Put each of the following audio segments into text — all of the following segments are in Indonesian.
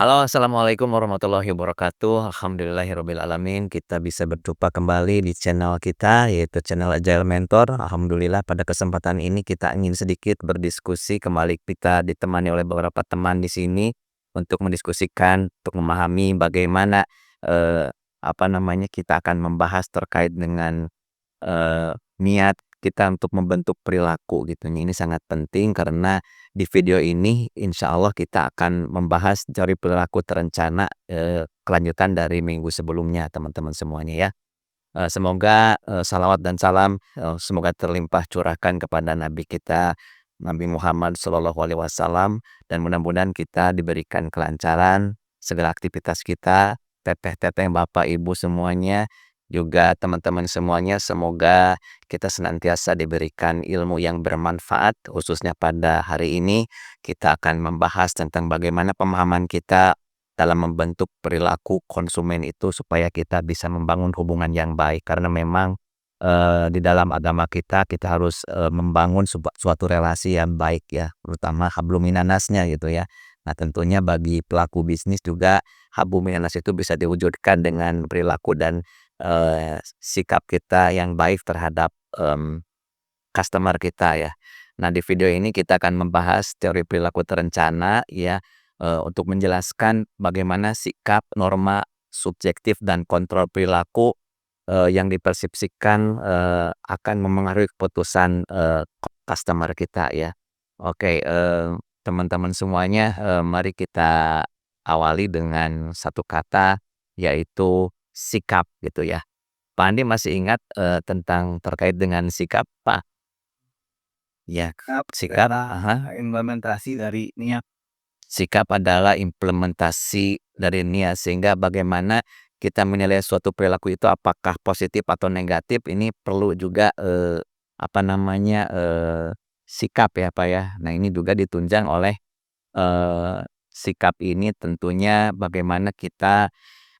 Halo, assalamualaikum warahmatullahi wabarakatuh. Alhamdulillahirabbil alamin. Kita bisa berjumpa kembali di channel kita, yaitu channel Agile Mentor. Alhamdulillah pada kesempatan ini kita ingin sedikit berdiskusi kembali. Kita ditemani oleh beberapa teman di sini untuk mendiskusikan, untuk memahami bagaimana eh, kita akan membahas terkait dengan niat kita untuk membentuk perilaku gitu. Ini sangat penting karena di video ini insya Allah kita akan membahas teori perilaku terencana, kelanjutan dari minggu sebelumnya teman-teman semuanya ya. Semoga, salawat dan salam, semoga terlimpah curahkan kepada nabi kita, Nabi Muhammad SAW, dan mudah-mudahan kita diberikan kelancaran segala aktivitas kita, teteh-teteh, bapak, ibu semuanya, juga teman-teman semuanya, semoga kita senantiasa diberikan ilmu yang bermanfaat. Khususnya pada hari ini kita akan membahas tentang bagaimana pemahaman kita dalam membentuk perilaku konsumen itu supaya kita bisa membangun hubungan yang baik. Karena memang, di dalam agama kita harus, membangun suatu relasi yang baik ya, terutama hablum minannasnya gitu ya. Nah, tentunya bagi pelaku bisnis juga hablum minannas itu bisa diwujudkan dengan perilaku dan, sikap kita yang baik terhadap, customer kita ya. Nah, di video ini kita akan membahas teori perilaku terencana ya, untuk menjelaskan bagaimana sikap, norma, subjektif, dan kontrol perilaku, yang dipersepsikan, akan memengaruhi keputusan, customer kita ya. Oke, teman-teman semuanya, mari kita awali dengan satu kata, yaitu sikap gitu ya. Pak Andi masih ingat, tentang terkait dengan sikap, Pak? Ya, sikap, Implementasi dari niat. sikap adalah implementasi dari niat, sehingga bagaimana kita menilai suatu perilaku itu apakah positif atau negatif, ini perlu juga, sikap ya, Pak, ya. Nah, ini juga ditunjang oleh, sikap ini tentunya bagaimana kita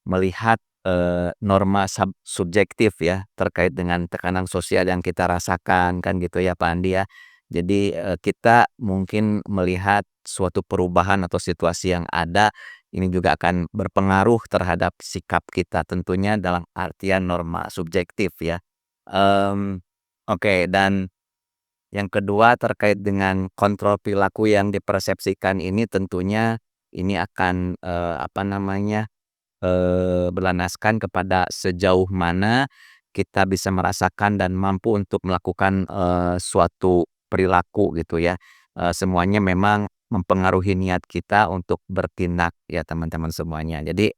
melihat, norma subjektif ya, terkait dengan tekanan sosial yang kita rasakan, kan gitu ya, Pak Andi, ya. Jadi, kita mungkin melihat suatu perubahan atau situasi yang ada, ini juga akan berpengaruh terhadap sikap kita, tentunya dalam artian norma subjektif ya. Mmm, oke, dan yang kedua terkait dengan kontrol perilaku yang dipersepsikan ini tentunya ini akan, berlandaskan kepada sejauh mana kita bisa merasakan dan mampu untuk melakukan, suatu perilaku gitu ya. Semuanya memang mempengaruhi niat kita untuk bertindak ya teman-teman semuanya. Jadi,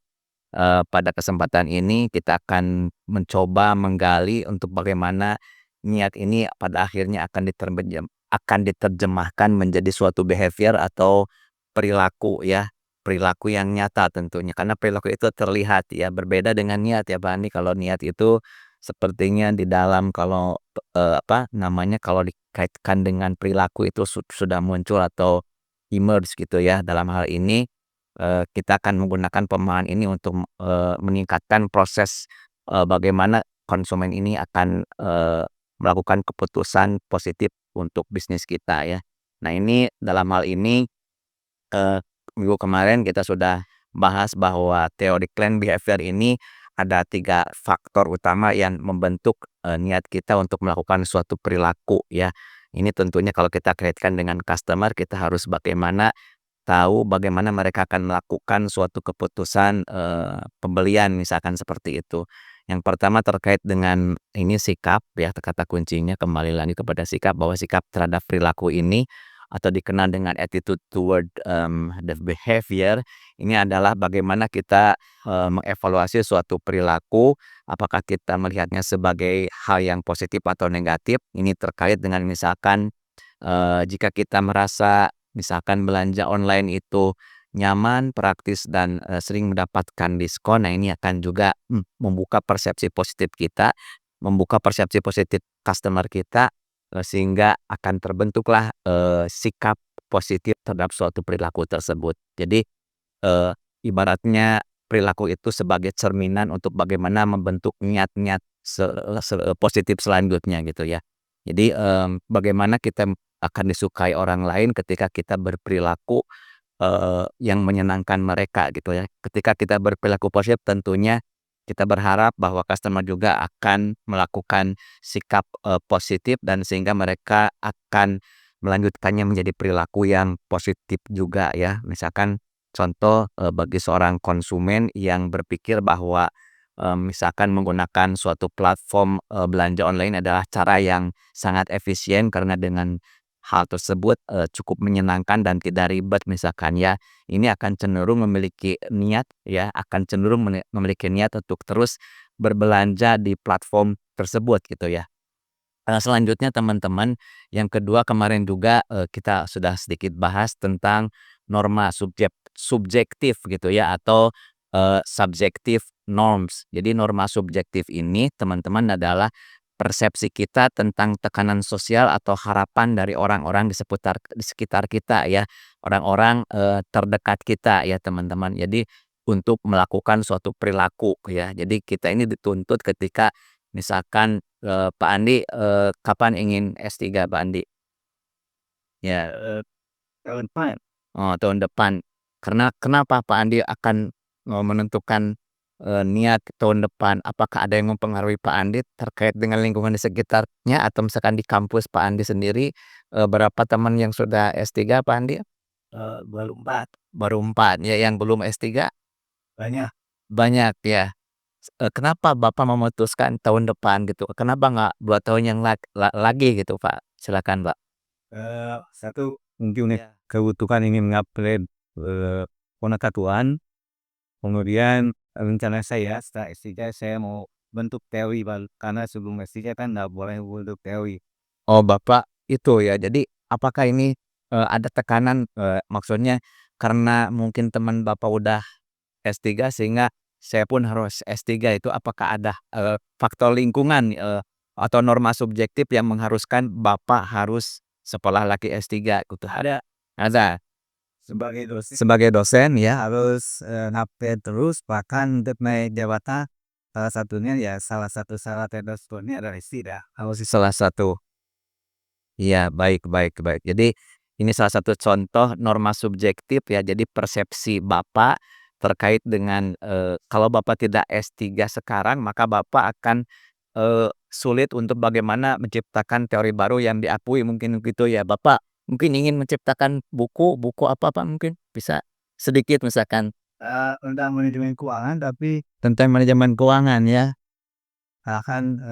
pada kesempatan ini kita akan mencoba menggali untuk bagaimana niat ini pada akhirnya akan diterjemahkan menjadi suatu behavior atau perilaku ya, perilaku yang nyata tentunya. Karena perilaku itu terlihat ya, berbeda dengan niat ya, Pak Andi. Kalau niat itu sepertinya di dalam, kalau, kalau dikaitkan dengan perilaku itu sudah muncul atau emerge gitu ya. Dalam hal ini, kita akan menggunakan pemahaman ini untuk, meningkatkan proses, bagaimana konsumen ini akan, melakukan keputusan positif untuk bisnis kita ya. Nah, ini dalam hal ini, Eee, minggu kemarin kita sudah bahas bahwa teori planned behavior ini ada 3 faktor utama yang membentuk, niat kita untuk melakukan suatu perilaku ya. Ini tentunya kalau kita kaitkan dengan customer, kita harus bagaimana tahu bagaimana mereka akan melakukan suatu keputusan, pembelian misalkan seperti itu. Yang pertama terkait dengan ini sikap ya, kata kuncinya kembali lagi kepada sikap, bahwa sikap terhadap perilaku ini atau dikenal dengan attitude toward, the behavior, ini adalah bagaimana kita, mengevaluasi suatu perilaku, apakah kita melihatnya sebagai hal yang positif atau negatif. Ini terkait dengan misalkan, jika kita merasa misalkan belanja online itu nyaman, praktis, dan, sering mendapatkan diskon, nah ini akan juga, membuka persepsi positif kita, membuka persepsi positif customer kita, sehingga akan terbentuklah, sikap positif terhadap suatu perilaku tersebut. Jadi, eee, ibaratnya perilaku itu sebagai cerminan untuk bagaimana membentuk niat-niat positif selanjutnya gitu ya. Jadi, bagaimana kita akan disukai orang lain ketika kita berperilaku, yang menyenangkan mereka gitu ya. Ketika kita berperilaku positif tentunya kita berharap bahwa customer juga akan melakukan sikap, positif dan sehingga mereka akan melanjutkannya menjadi perilaku yang positif juga ya. Misalkan contoh, bagi seorang konsumen yang berpikir bahwa, misalkan menggunakan suatu platform, belanja online adalah cara yang sangat efisien karena dengan hal tersebut, cukup menyenangkan dan tidak ribet misalkan ya, ini akan cenderung memiliki niat ya, akan cenderung memiliki niat untuk terus berbelanja di platform tersebut gitu ya. Selanjutnya teman-teman, yang kedua kemarin juga, kita sudah sedikit bahas tentang norma subjektif gitu ya atau, subjective norms. Jadi norma subjektif ini teman-teman adalah persepsi kita tentang tekanan sosial atau harapan dari orang-orang di sekitar kita ya, orang-orang, terdekat kita ya teman-teman. Jadi untuk melakukan suatu perilaku ya. Jadi kita ini dituntut ketika misalkan, Pak Andi, kapan ingin S3 Pak Andi? Ya, Tahun depan. oh tahun depan. Kenapa Pak Andi akan, menentukan, niat tahun depan? Apakah ada yang mempengaruhi Pak Andi terkait dengan lingkungan di sekitarnya atau misalkan di kampus Pak Andi sendiri, berapa teman yang sudah S3 Pak Andi? Baru 4, Baru 4 ya, yang belum S3? banyak. Banyak ya? Kenapa Bapak memutuskan tahun depan gitu? Kenapa nggak 2 tahun yang lagi gitu, Pak? Silakan, Pak. Satu mungkin Iya. kebutuhan ingin mengupgrade, pengetahuan, kemudian rencana saya setelah S3 saya mau bentuk teori baru, karena sebelum S3 kan nggak boleh bentuk teori. Oh, Bapak itu ya. Jadi apakah ini, ada tekanan, maksudnya karena mungkin teman Bapak udah S3 sehingga saya pun harus S3 itu apakah ada, faktor lingkungan, atau norma subjektif yang mengharuskan Bapak harus sekolah lagi S3 gitu? Ada Ada? sebagai dosen Sebagai dosen ya? harus, upgrade terus, bahkan untuk naik jabatan salah satunya ya salah satu syarat tersebutnya adalah istirahat. Harus salah satu. Iya, baik baik baik. Jadi, ini salah satu contoh norma subjektif ya, jadi persepsi Bapak terkait dengan, kalau Bapak tidak S3 sekarang, maka Bapak akan, sulit untuk bagaimana menciptakan teori baru yang diakui mungkin gitu ya. Bapak mungkin ingin menciptakan buku buku apa Pak mungkin? Bisa sedikit misalkan Tentang manajemen keuangan, tapi tentang manajemen keuangan ya? akan,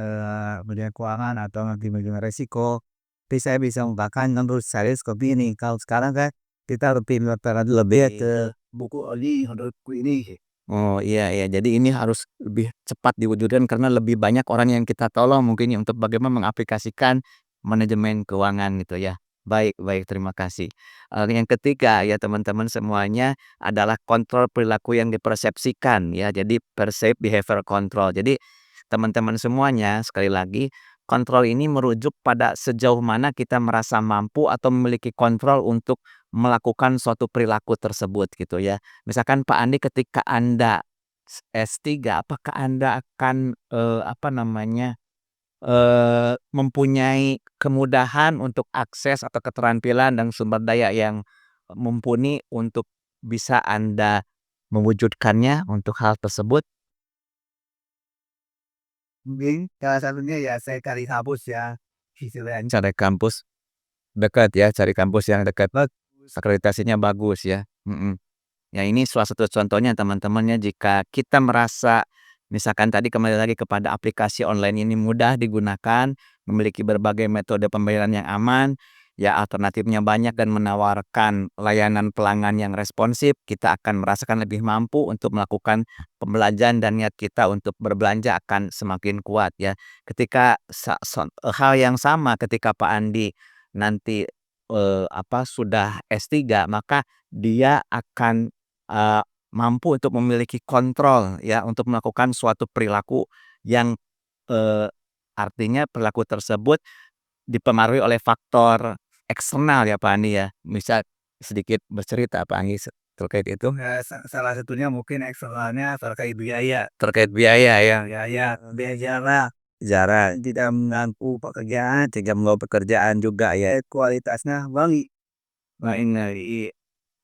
manajemen keuangan atau nanti manajemen resiko. Tapi saya bisa mengungkapkan menurut saya seperti ini, kalau sekarang kan kita lebih lebih ke buku oli menurutku ini. Oh, iya iya. Jadi ini harus lebih cepat diwujudkan karena lebih banyak orang yang kita tolong mungkin ya untuk bagaimana mengaplikasikan manajemen keuangan gitu ya. Baik baik, terima kasih. Yang ketiga ya teman-teman semuanya adalah kontrol perilaku yang dipersepsikan ya. Jadi perceived behavior control. Jadi teman-teman semuanya sekali lagi kontrol ini merujuk pada sejauh mana kita merasa mampu atau memiliki kontrol untuk melakukan suatu perilaku tersebut gitu ya. Misalkan Pak Andi ketika Anda S3 apakah Anda akan, apa namanya, mempunyai kemudahan untuk akses atau keterampilan dan sumber daya yang mumpuni untuk bisa Anda mewujudkannya untuk hal tersebut? Mungkin salah satunya ya saya cari hapus ya, istilahnya Cari kampus dekat ya, cari kampus yang dekat, bagus. akreditasinya bagus ya, mhm. Ya ini salah satu contohnya teman-teman ya, jika kita merasa misalkan tadi kembali lagi kepada aplikasi online ini mudah digunakan, memiliki berbagai metode pembayaran yang aman, ya alternatifnya banyak dan menawarkan layanan pelanggan yang responsif, kita akan merasakan lebih mampu untuk melakukan pembelajaran dan niat kita untuk berbelanja akan semakin kuat ya. Ketika hal yang sama ketika Pak Andi nanti, sudah S3 maka dia akan mampu untuk memiliki kontrol ya, untuk melakukan suatu perilaku yang, eee, artinya perilaku tersebut dipengaruhi oleh faktor eksternal ya, Pak Andi ya. Bisa sedikit bercerita Pak Andi terkait itu? Salah satunya mungkin eksternalnya terkait biaya. Terkait biaya ya? Biaya lah, jarak tidak mengganggu pekerjaan, tidak mengganggu pekerjaan juga ya, kualitasnya baik. Lain dari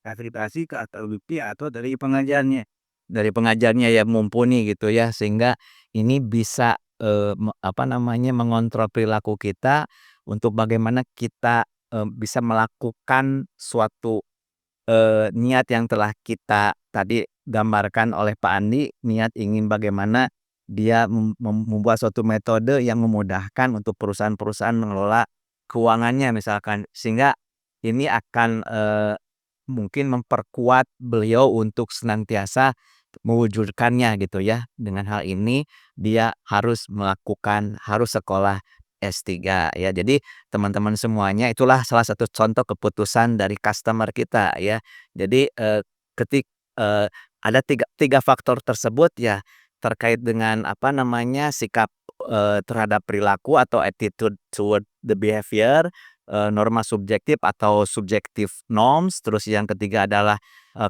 fasilitasi ke atau bukti atau dari pengajarnya. Dari pengajarnya yang mumpuni gitu ya, sehingga ini bisa, mengontrol perilaku kita untuk bagaimana kita, bisa melakukan suatu niat yang telah kita tadi gambarkan oleh Pak Andi, niat ingin bagaimana dia membuat suatu metode yang memudahkan untuk perusahaan-perusahaan mengelola keuangannya misalkan. Sehingga ini akan, mungkin memperkuat beliau untuk senantiasa mewujudkannya gitu ya. Dengan hal ini dia harus sekolah S3 ya. Jadi teman-teman semuanya itulah salah satu contoh keputusan dari customer kita ya. Jadi, ketik eee, ada tiga faktor tersebut ya, terkait dengan sikap, terhadap perilaku atau attitude toward the behavior, norma subjektif atau subjective norms, terus yang ketiga adalah,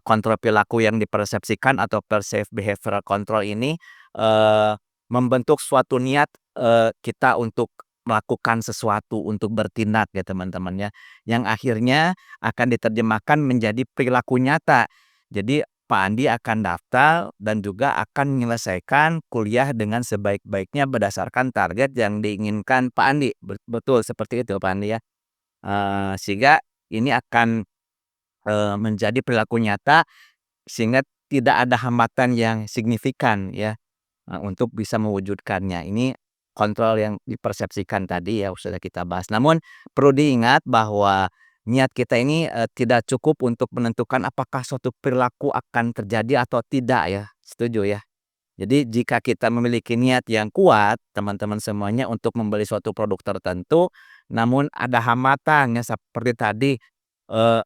kontrol perilaku yang dipersepsikan atau perceived behavioral control ini, eee, membentuk suatu niat, kita untuk melakukan sesuatu, untuk bertindak ya teman-teman ya, yang akhirnya akan diterjemahkan menjadi perilaku nyata. Jadi Pak Andi akan daftar dan juga akan menyelesaikan kuliah dengan sebaik-baiknya berdasarkan target yang diinginkan Pak Andi. Betul seperti itu Pak Andi ya. Sehingga ini akan, menjadi perilaku nyata sehingga tidak ada hambatan yang signifikan ya, untuk bisa mewujudkannya. Ini kontrol yang dipersepsikan tadi ya sudah kita bahas. Namun perlu diingat bahwa niat kita ini, tidak cukup untuk menentukan apakah suatu perilaku akan terjadi atau tidak ya, setuju ya? Jadi jika kita memiliki niat yang kuat, teman-teman semuanya untuk membeli suatu produk tertentu, namun ada hambatan ya seperti tadi, eee,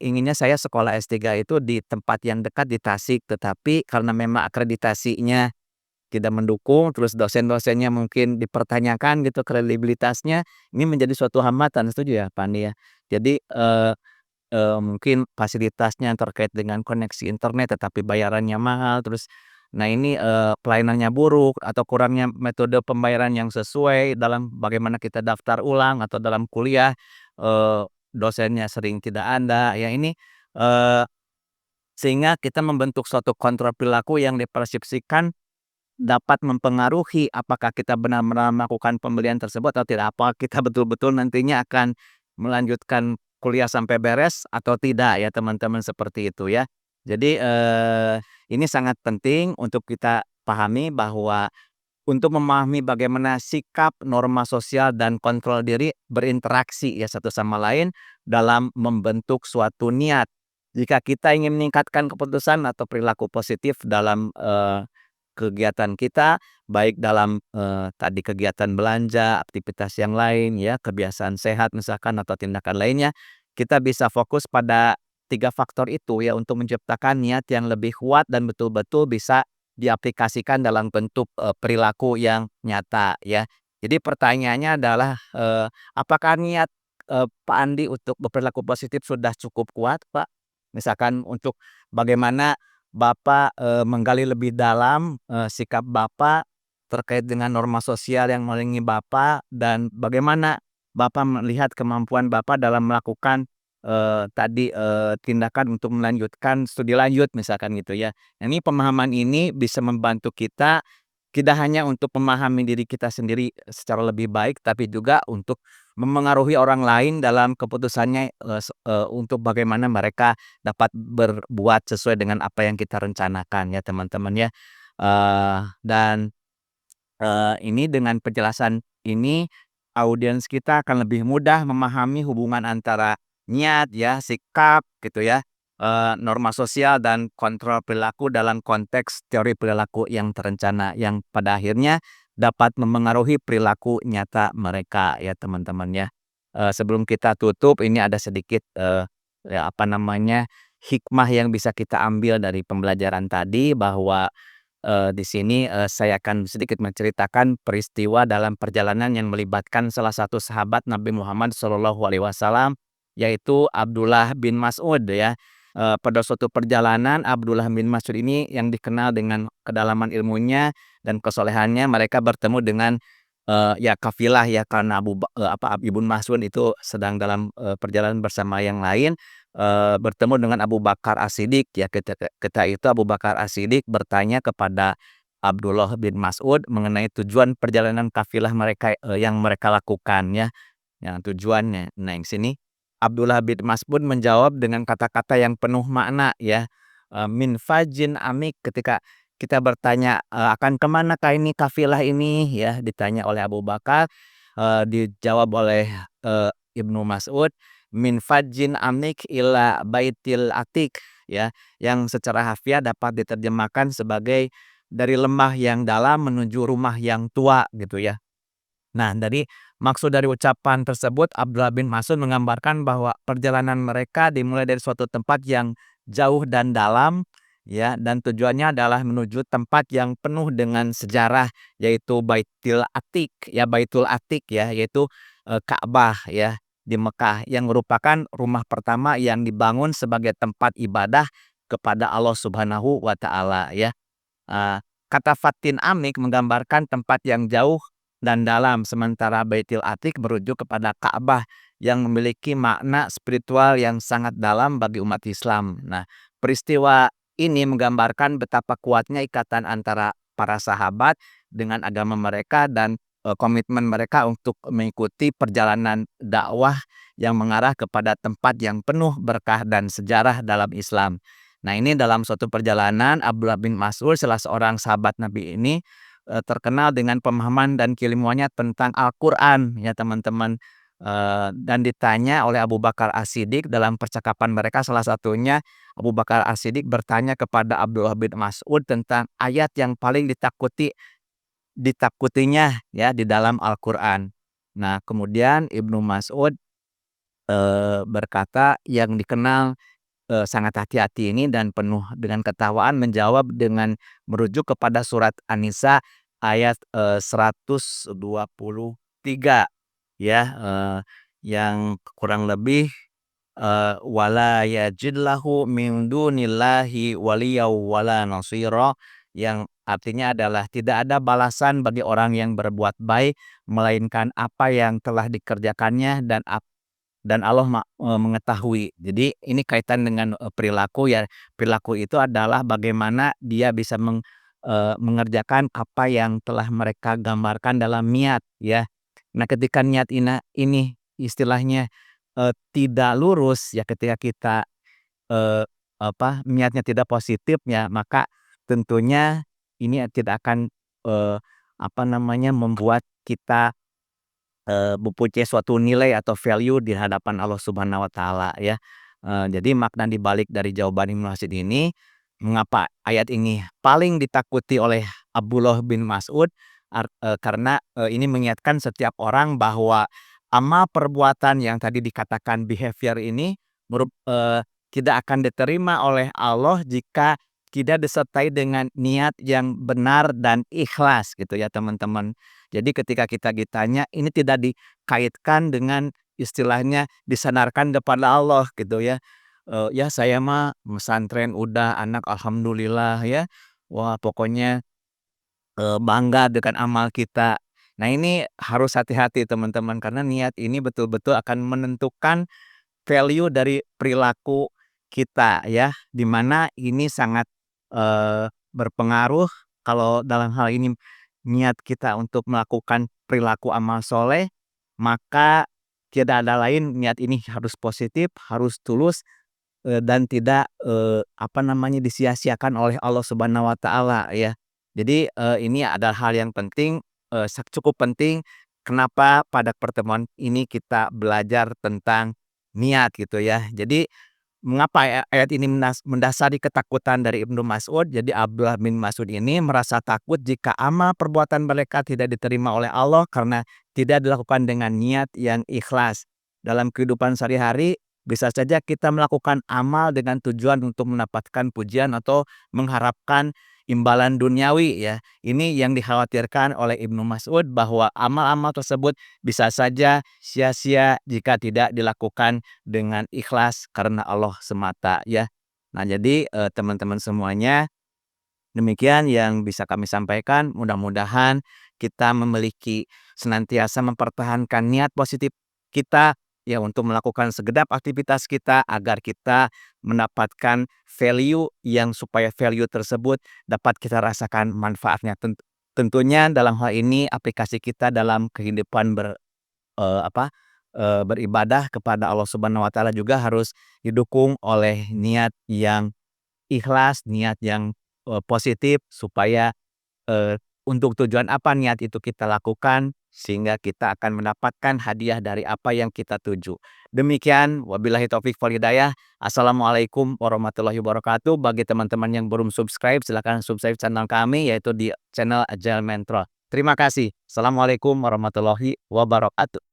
inginnya saya sekolah S3 itu di tempat yang dekat di Tasik, tetapi karena memang akreditasinya tidak mendukung, terus dosen-dosennya mungkin dipertanyakan gitu kredibilitasnya, ini menjadi suatu hambatan, setuju ya Pak Andi ya? Jadi, mungkin fasilitasnya terkait dengan koneksi internet tetapi bayarannya mahal, terus nah ini, pelayanannya buruk atau kurangnya metode pembayaran yang sesuai dalam bagaimana kita daftar ulang atau dalam kuliah, dosennya sering tidak ada, ya ini, eee, sehingga kita membentuk suatu kontrol perilaku yang dipersepsikan dapat mempengaruhi apakah kita benar-benar melakukan pembelian tersebut atau tidak, apakah kita betul-betul nantinya akan melanjutkan kuliah sampai beres atau tidak ya teman-teman, seperti itu ya. Jadi, ini sangat penting untuk kita pahami bahwa untuk memahami bagaimana sikap, norma sosial, dan kontrol diri berinteraksi ya satu sama lain dalam membentuk suatu niat. Jika kita ingin meningkatkan keputusan atau perilaku positif dalam, kegiatan kita, baik dalam, tadi kegiatan belanja, aktivitas yang lain ya, kebiasaan sehat misalkan atau tindakan lainnya, kita bisa fokus pada 3 faktor itu ya untuk menciptakan niat yang lebih kuat dan betul-betul bisa diaplikasikan dalam bentuk, perilaku yang nyata ya. Jadi pertanyaannya adalah, apakah niat, Pak Andi untuk berperilaku positif sudah cukup kuat, Pak? Misalkan untuk bagaimana Bapak, menggali lebih dalam, sikap Bapak terkait dengan norma sosial yang melingkupi Bapak dan bagaimana Bapak melihat kemampuan Bapak dalam melakukan, tindakan untuk melanjutkan studi lanjut misalkan gitu ya. Ini pemahaman ini bisa membantu kita, tidak hanya untuk memahami diri kita sendiri secara lebih baik, tapi juga untuk memengaruhi orang lain dalam keputusannya, untuk bagaimana mereka dapat berbuat sesuai dengan apa yang kita rencanakan ya teman-teman ya. Dan ini dengan penjelasan ini, audiens kita akan lebih mudah memahami hubungan antara niat ya, sikap gitu ya, norma sosial dan kontrol perilaku dalam konteks teori perilaku yang terencana, yang pada akhirnya dapat memengaruhi perilaku nyata mereka ya teman-teman ya. Sebelum kita tutup ini ada sedikit, hikmah yang bisa kita ambil dari pembelajaran tadi bahwa di sini, saya akan sedikit menceritakan peristiwa dalam perjalanan yang melibatkan salah satu sahabat Nabi Muhammad SAW, yaitu Abdullah bin Mas'ud ya. Pada suatu perjalanan Abdullah bin Mas'ud ini yang dikenal dengan kedalaman ilmunya dan kesolehannya, mereka bertemu dengan, ya kafilah ya karena Ibnu Mas'ud itu sedang dalam, perjalanan bersama yang lain, bertemu dengan Abu Bakar As-Siddiq ya. Ketika itu Abu Bakar As-Siddiq bertanya kepada Abdullah bin Mas'ud mengenai tujuan perjalanan kafilah mereka, yang mereka lakukan ya, yang tujuannya. Nah, yang sini Abdullah bin Mas'ud menjawab dengan kata-kata yang penuh makna ya, min fajin amik. Ketika kita bertanya, "Akan kemanakah ini kafilah ini?" Ya, ditanya oleh Abu Bakar, dijawab oleh, Ibnu Mas'ud, "Min fajin amik ila baitil atik." Ya, yang secara harfiah dapat diterjemahkan sebagai dari lembah yang dalam menuju rumah yang tua gitu ya. Nah, dari maksud dari ucapan tersebut, Abdullah bin Mas'ud menggambarkan bahwa perjalanan mereka dimulai dari suatu tempat yang jauh dan dalam, ya, dan tujuannya adalah menuju tempat yang penuh dengan sejarah, yaitu Baitul Atik ya, yaitu Ka'bah ya, di Mekah, yang merupakan rumah pertama yang dibangun sebagai tempat ibadah kepada Allah Subhanahu wa Ta'ala ya. Kata fatin amik menggambarkan tempat yang jauh dan dalam, sementara Baitul Atiq merujuk kepada Ka'bah yang memiliki makna spiritual yang sangat dalam bagi umat Islam. Nah, peristiwa ini menggambarkan betapa kuatnya ikatan antara para sahabat dengan agama mereka dan komitmen mereka untuk mengikuti perjalanan dakwah yang mengarah kepada tempat yang penuh berkah dan sejarah dalam Islam. Nah, ini dalam suatu perjalanan Abdullah bin Mas'ud, salah seorang sahabat Nabi ini, terkenal dengan pemahaman dan keilmuannya tentang Al-Qur'an ya teman-teman, dan ditanya oleh Abu Bakar As-Siddiq dalam percakapan mereka, salah satunya Abu Bakar As-Siddiq bertanya kepada Abdullah bin Mas'ud tentang ayat yang paling ditakutinya ya di dalam Al-Qur'an. Nah, kemudian Ibnu Mas'ud, berkata yang dikenal sangat hati-hati ini dan penuh dengan ketawaan menjawab dengan merujuk kepada surat An-Nisa ayat, 123 ya, yang kurang lebih, "Wala yajid lahu min dunillahi waliyaw wala nasira," yang artinya adalah tidak ada balasan bagi orang yang berbuat baik melainkan apa yang telah dikerjakannya dan Allah mengetahui. Jadi ini kaitan dengan, perilaku ya. Perilaku itu adalah bagaimana dia bisa mengerjakan apa yang telah mereka gambarkan dalam niat ya. Nah, ketika niat ini istilahnya, tidak lurus ya, ketika kita, niatnya tidak positif ya, maka tentunya ini tidak akan, membuat kita mempunyai suatu nilai atau value di hadapan Allah Subhanahu wa Ta'ala ya. Jadi makna di balik dari jawaban Ibnu Mas'ud ini, mengapa ayat ini paling ditakuti oleh Abdullah bin Mas'ud, karena, ini mengingatkan setiap orang bahwa amal perbuatan yang tadi dikatakan behavior ini tidak akan diterima oleh Allah jika tidak disertai dengan niat yang benar dan ikhlas gitu ya teman-teman. Jadi ketika kita ditanya, ini tidak dikaitkan dengan istilahnya disandarkan kepada Allah gitu ya. Ya saya mah pesantren udah, anak alhamdulillah ya. Wah pokoknya, bangga dengan amal kita. Nah, ini harus hati-hati teman-teman, karena niat ini betul-betul akan menentukan value dari perilaku kita ya, di mana ini sangat, berpengaruh kalau dalam hal ini niat kita untuk melakukan perilaku amal soleh, maka tidak ada lain, niat ini harus positif, harus tulus, dan tidak, disia-siakan oleh Allah Subhanahu wa Ta'ala ya. Jadi, ini adalah hal yang penting, cukup penting. Kenapa pada pertemuan ini kita belajar tentang niat gitu ya. Jadi mengapa ayat ini mendasari ketakutan dari Ibnu Mas'ud. Jadi Abdullah bin Mas'ud ini merasa takut jika amal perbuatan mereka tidak diterima oleh Allah karena tidak dilakukan dengan niat yang ikhlas. Dalam kehidupan sehari-hari bisa saja kita melakukan amal dengan tujuan untuk mendapatkan pujian atau mengharapkan imbalan duniawi ya. Ini yang dikhawatirkan oleh Ibnu Mas'ud, bahwa amal-amal tersebut bisa saja sia-sia jika tidak dilakukan dengan ikhlas karena Allah semata ya. Nah, jadi, teman-teman semuanya, demikian yang bisa kami sampaikan. Mudah-mudahan kita senantiasa mempertahankan niat positif kita ya untuk melakukan segenap aktivitas kita agar kita mendapatkan value yang supaya value tersebut dapat kita rasakan manfaatnya. Tentunya dalam hal ini aplikasi kita dalam kehidupan beribadah kepada Allah Subhanahu wa taala juga harus didukung oleh niat yang ikhlas, niat yang, positif supaya, untuk tujuan apa niat itu kita lakukan, sehingga kita akan mendapatkan hadiah dari apa yang kita tuju. Demikian, wabillahi taufik wal hidayah. Assalamualaikum warahmatullahi wabarakatuh. Bagi teman-teman yang belum subscribe, silakan subscribe channel kami, yaitu di channel Agile Mentor. Terima kasih. Assalamualaikum warahmatullahi wabarakatuh.